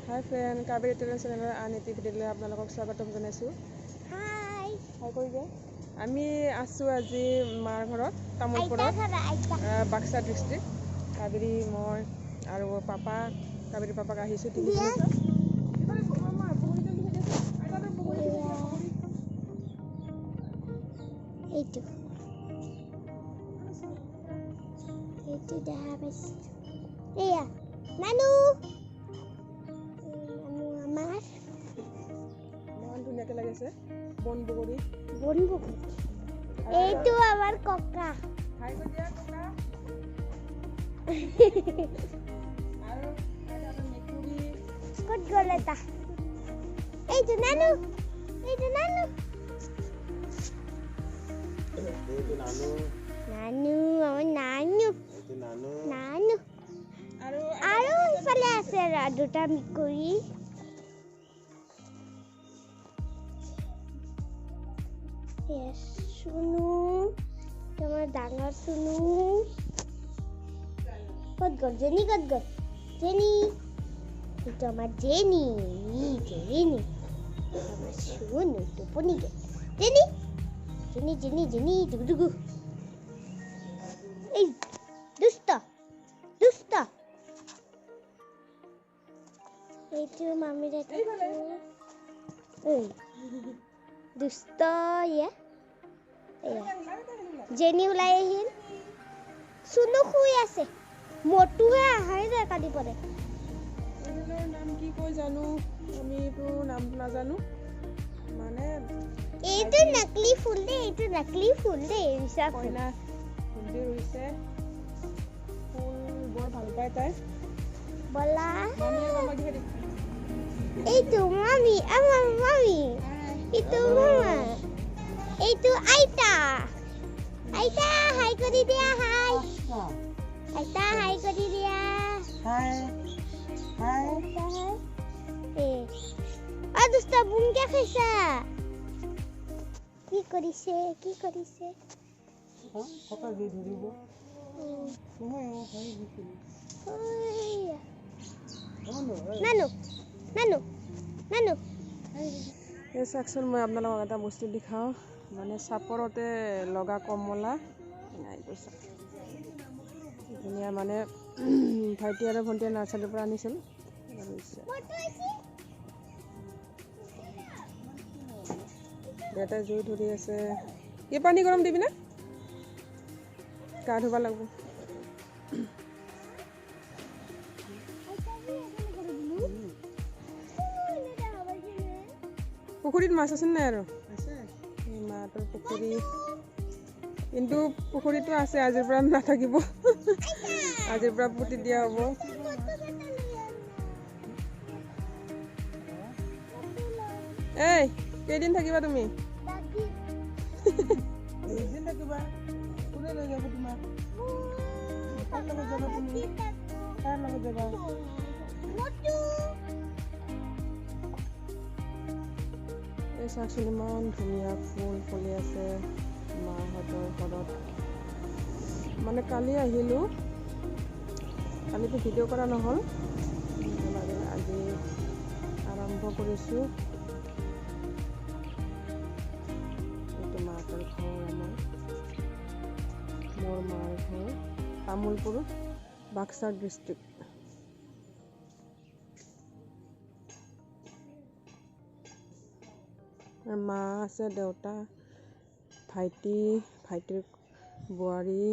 Hi friend, Kaveri Tele channel Aniti video আপোনালোকক স্বাগতম জনাইছো। হাই হাই কৰিবে। আমি আছো আজি মাৰ ঘৰত তামুলপুৰত বাক্সা ডিস্ট্ৰিক্ট। কাবেৰী মই আৰু পাপা কাবেৰী পাপাক আহিছো তিনিজনী। এইটো দেখা পাইছো এয়া নানু আমাৰ ইমান ধুনীয়াকে লাগিছে বন বগৰী এইটো আমাৰ ককা হাই দিয়া ককা আৰু এটা মেকুৰী ক'ত গ'ল এটা এইটো নানু আমাৰ নানু আৰু ইফালে আছে দুটা মেকুৰী শুনো তোমাৰ ডাঙৰ শুনো ক'ত গ'ল জেনি এইটো আমাৰ জেনি আমাৰ শুনো টোপনি গ'ল জেনি দুগু এই দুষ্ট এইটো মামীৰ দুষ্ট জেনি ওলাই আহিল শুনো শুই আছে মটুহে আহাই যায় কালি পৰে নাম কি কয় জানো আমিতো নাম নাজানো মানে এইটো নকলি ফুল দে কইনা ভণ্টি ৰুইছে ফুল বৰ ভাল পায় তাই বলা মামীয়ে মামাক দিহে দেখি এইটো মামী আমাৰ মামী এইটো মামা এইটো আইতা হাই কৰি দিয়া আইতা হাই কৰি দিয়া দুষ্ট বুমকে খাইছা কি কৰিছে নানু এই চাওকচোন মই আপোনালোকক এটা বস্তু দেখাওঁ মানে চাপৰতে লগা কমলা ধুনীয়া মানে ভাইটি আৰু ভণ্টিয়ে নাৰ্চাৰীৰ পৰা আনিছিল দেউতাই জুই ধৰি আছে কি পানী গৰম দিবি না গা ধুব লাগিব পুখুৰীত মাছ আছে নাই আৰু মাহঁতৰ পুখুৰী কিন্তু পুখুৰীটো আছে আজিৰ পৰা নাথাকিব আজিৰ পৰা পুতি দিয়া হ'ব এই কেইদিন থাকিবা তুমি এই চাওকচোন ইমান ধুনীয়া ফুল ফুলি আছে মাহঁতৰ ঘৰত মানে কালি আহিলোঁ কালিতো ভিডিঅ' কৰা নহ'ল আজি আৰম্ভ কৰিছোঁ এইটো মাহঁতৰ ঘৰ মোৰ মাৰ ঘৰ তামুলপুৰ বাক্সা ডিষ্ট্ৰিক্ট মা আছে দেউতা ভাইটিৰ বোৱাৰী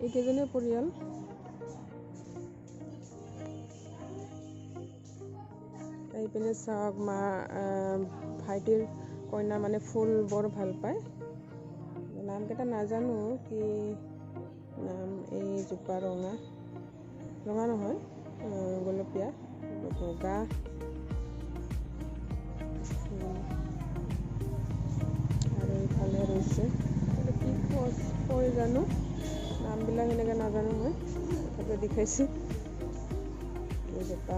এইকেইজনে পৰিয়াল এইপিনে চাওক মা ভাইটিৰ কইনা মানে ফুল বৰ ভাল পায় নামকেইটা নাজানো কি নাম এই জোপা ৰঙা নহয় গোলপীয়া বগা আৰু এইফালে ৰৈছে কি কয় জানো নামবিলাক সেনেকৈ নাজানো মই তথাপি দেখাইছোঁ এইজোপা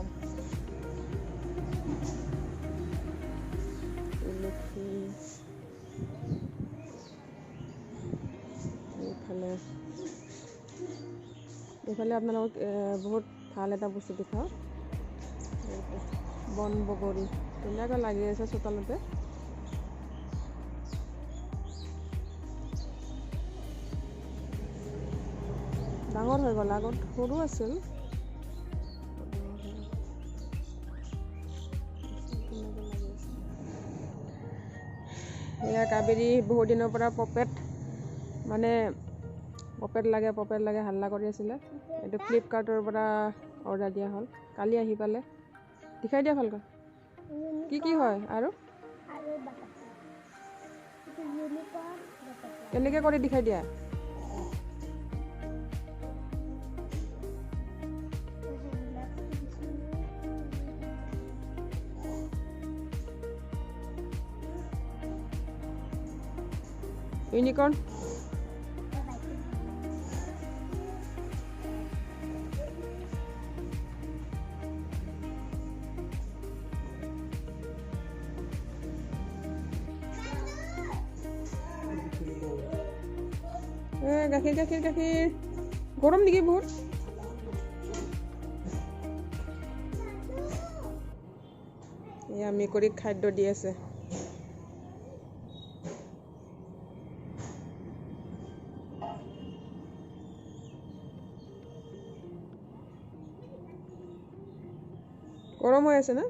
তুলসী এইফালে আপোনালোকক বহুত ভাল এটা বস্তু দেখাওঁ বন বগৰী ধুনীয়াকৈ লাগি আছে চোতালতে। ডাঙৰ হৈ গ'ল, আগত সৰু আছিল। এয়া কাবেৰী বহুত দিনৰ পৰা পপেট লাগে হাল্লা কৰি আছিলে। এইটো ফ্লিপকাৰ্টৰ পৰা অৰ্ডাৰ দিয়া হ'ল, কালি আহি পালে। দেখাই দিয়া ভালকৈ কি হয় আৰু কেনেকৈ কৰি দেখাই দিয়া। ইউনিকৰ্ণ গাখীৰ গৰম নেকি বহুত। এয়া মেকুৰীক খাদ্য দি আছে। গৰম হৈ আছে না?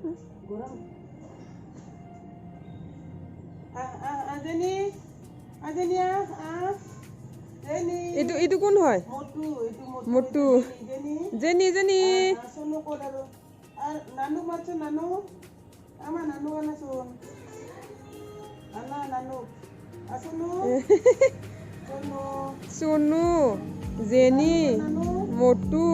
এইটো কোন হয়? মটু। Jenny Sonu, jenny, Motu.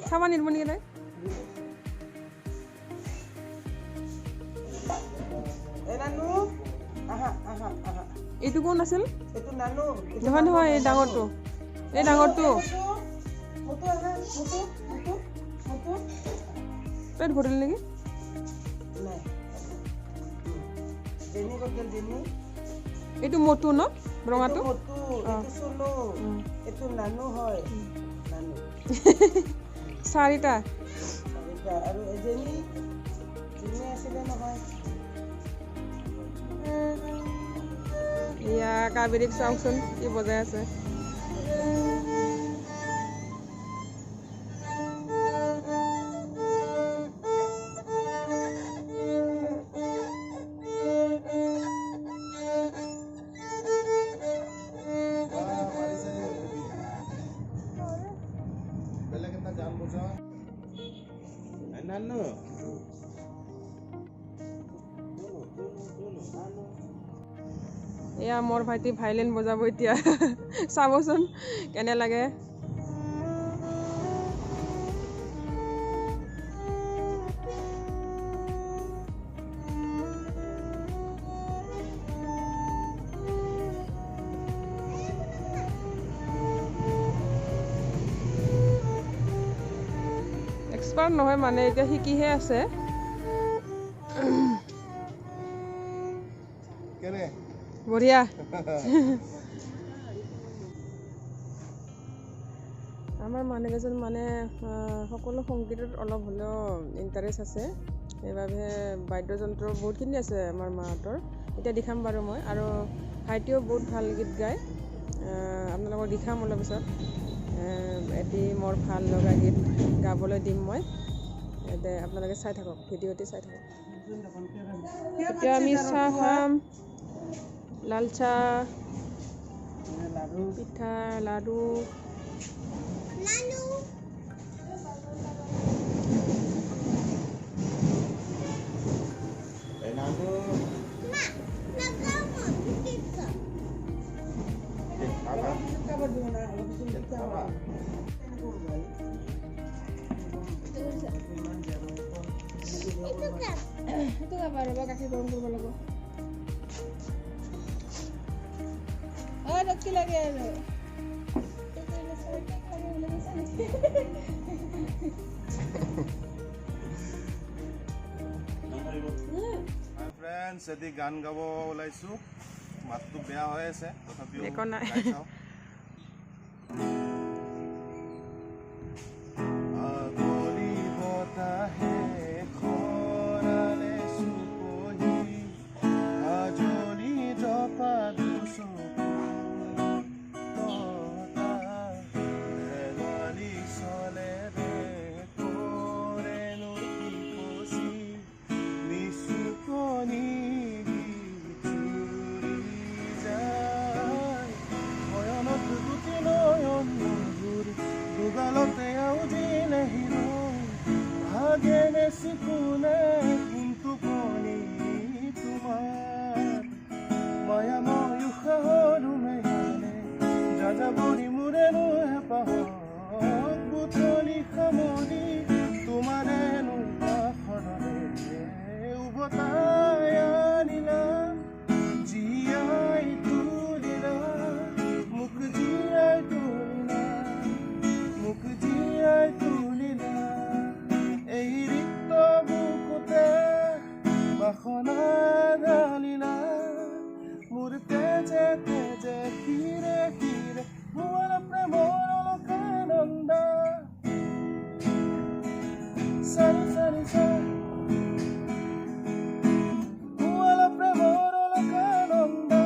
খাবা নিদিব নেকি তাই? এইটো কোন আছিল? নহয় এই ডাঙৰটো। পেট ভৰিল নেকি? এইটো মটু ন, ৰঙাটো? চাৰিটা। এয়া কাবেৰীক চাওকচোন কি বজাই আছে। এয়া মোৰ ভাইটি ভাইলিন বজাব এতিয়া। চাবচোন কেনে লাগে। এক্সপাৰ্ট নহয় মানে, এতিয়া শিকিহে আছে। বঢ়িয়া। আমাৰ মানুহকেইজন সকলো সংগীতত অলপ হ'লেও ইণ্টাৰেষ্ট আছে, সেইবাবে বাদ্যযন্ত্ৰ বহুতখিনি আছে আমাৰ মাহঁতৰ। এতিয়া দেখাম বাৰু মই, আৰু ভাইটিও বহুত ভাল গীত গায়। আপোনালোকক দেখাম অলপ পিছত। এটি মোৰ ভাল লগা গীত গাবলৈ দিম মই। আপোনালোকে চাই থাকক, ভিডিঅ'টি চাই থাকক। এতিয়া আমি চাহ খাম, লাল চাহ, পিঠা, লাডু। সেইটো খাবা ৰ'ব, গাখীৰ গৰম কৰিব লাগিব। কি লাগে আৰু ফ্ৰেণ্ডছ এটি গান গাব ওলাইছোঁ মাতটো বেয়া হৈ আছে তথাপিও একো নাই গাই চাওঁ আগলি বতাহে খৰালে চুপহি আজলি জপা দুচকু Sikune kuntu koni tumar maya moyu kharu meyane jaja buri murenu he pahok butoli khamoni tumare nu khadare ubotaya nila jiyai tulila muk jiyai tulila Bakhonadalila murte jete je khire khire muara premoro lokananda sari sari sa muara premoro lokananda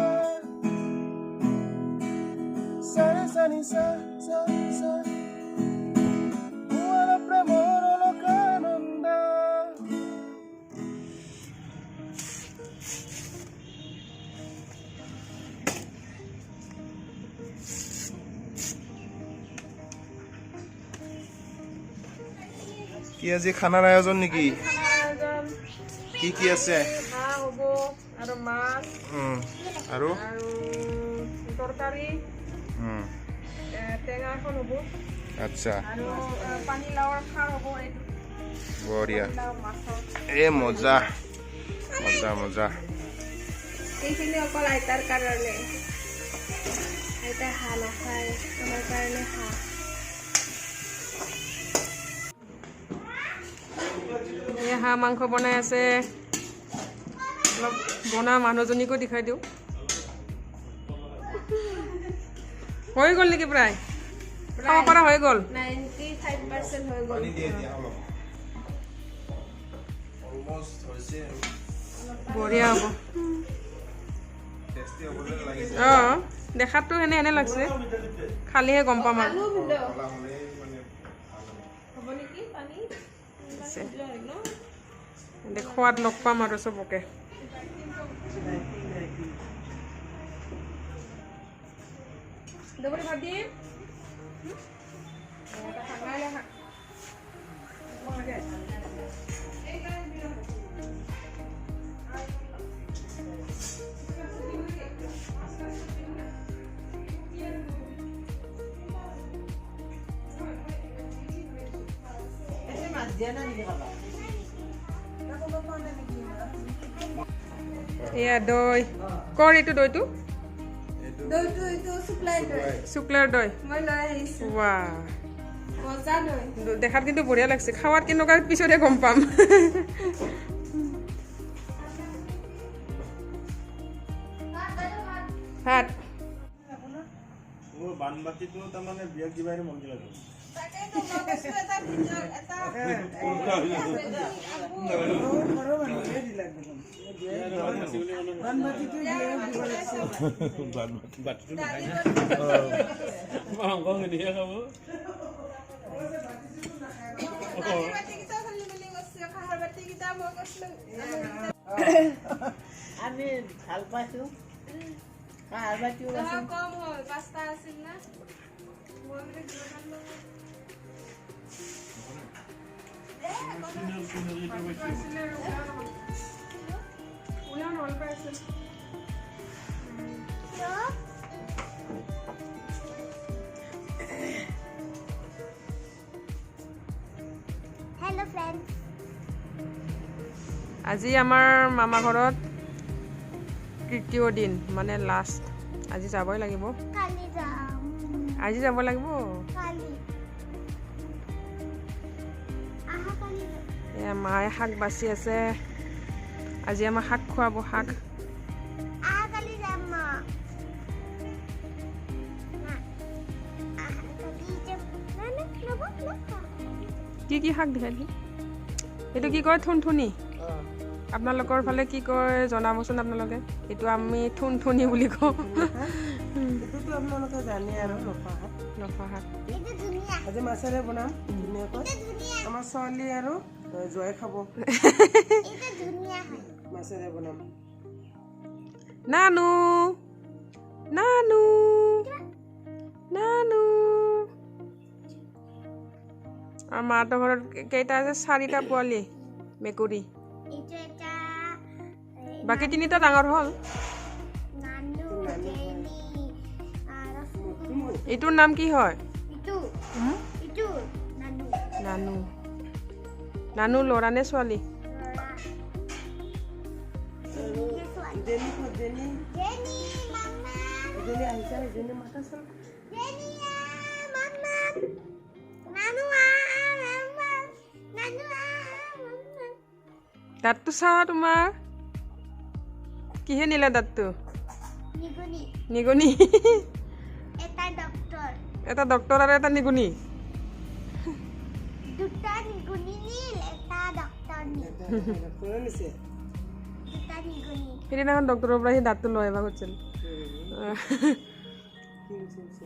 sari sari sa sa sa muara premoro lokananda কি আজি খানাৰ আয়োজন নেকি কি কি আছে হাঁহ হ'ব আৰু মাছ আৰু তৰকাৰী টেঙা এখন হ'ব আচ্ছা আৰু পানীলাওৰ খাৰ হ'ব বঢ়িয়া এ মজা মজা মজা এইখিনি অকল আইতাৰ কাৰণে আইতা হাঁহ নাখায় আমাৰ কাৰণে হাঁহ হাঁহ মাংস বনাই আছে অলপ বনা মানুহজনীকো দেখাই দিওঁ হৈ গ'ল নেকি প্ৰায় খাব পৰা হৈ গ'ল 95% হৈ গ'ল বঢ়িয়া হ'ব অঁ দেখাততো এনে লাগছে খালিহে গম পাম আৰু খোৱাত লগ পাম আৰু চবকে এয়া দৈ কৰ এইটো দৈটো শুক্লাৰ দৈ দেখাত কিন্তু বঢ়িয়া লাগছে খাৱাত কেনেকুৱা পিছতহে গম পাম ভাত বানবাতিটো তাৰমানে বিয়া কিবাহে মন লাগে আমি ভাল পাইছো কম হ'ল 5টা আছিল না Hello friends. আজি আমাৰ মামা ঘৰত তৃতীয় দিন মানে লাষ্ট আজি যাবই লাগিব কালি যাম আজি যাব লাগিব কালি আহা কালি মায়ে শাক বাচি আছে আজি আমাৰ শাক খুৱাব, শাক। কালি যাম মা। কি শাক দেখাই দিম? এইটো কি কয়? থুনথুনি। আপোনালোকৰ ফালে কি কয় জনাবচোন আপোনালোকে। এইটো আমি থুনথুনি বুলি কওঁ। এইটোতো আপোনালোকে জানে আৰু লফা শাক। লফা শাক। আজি মাছেৰে বনাম ধুনীয়াকৈ। আমাৰ ছোৱালী আৰু জয়ে খাব। মাছেৰে বনাম। নানু নানু নানু। আৰু মাহঁতৰ ঘৰত কেইটা আছে? 4টা পোৱালি মেকুৰী। বাকী 3টা ডাঙৰ হ'ল। এইটোৰ নাম কি হয়? নানু। নানু ল'ৰা নে ছোৱালী? জেনি আহিছা, জেনি মাতাচোন। দাঁতটো চাওঁ তোমাৰ। কিহে নিলে দাঁতটো? নিগনি। এটা ডক্তৰ আৰু এটা নিগনি। ডক্তৰে নিছে। সেইদিনাখন ডক্তৰৰ পৰা সি দাঁতটো লৈ আহিব খুজিছিল। কি হৈছে?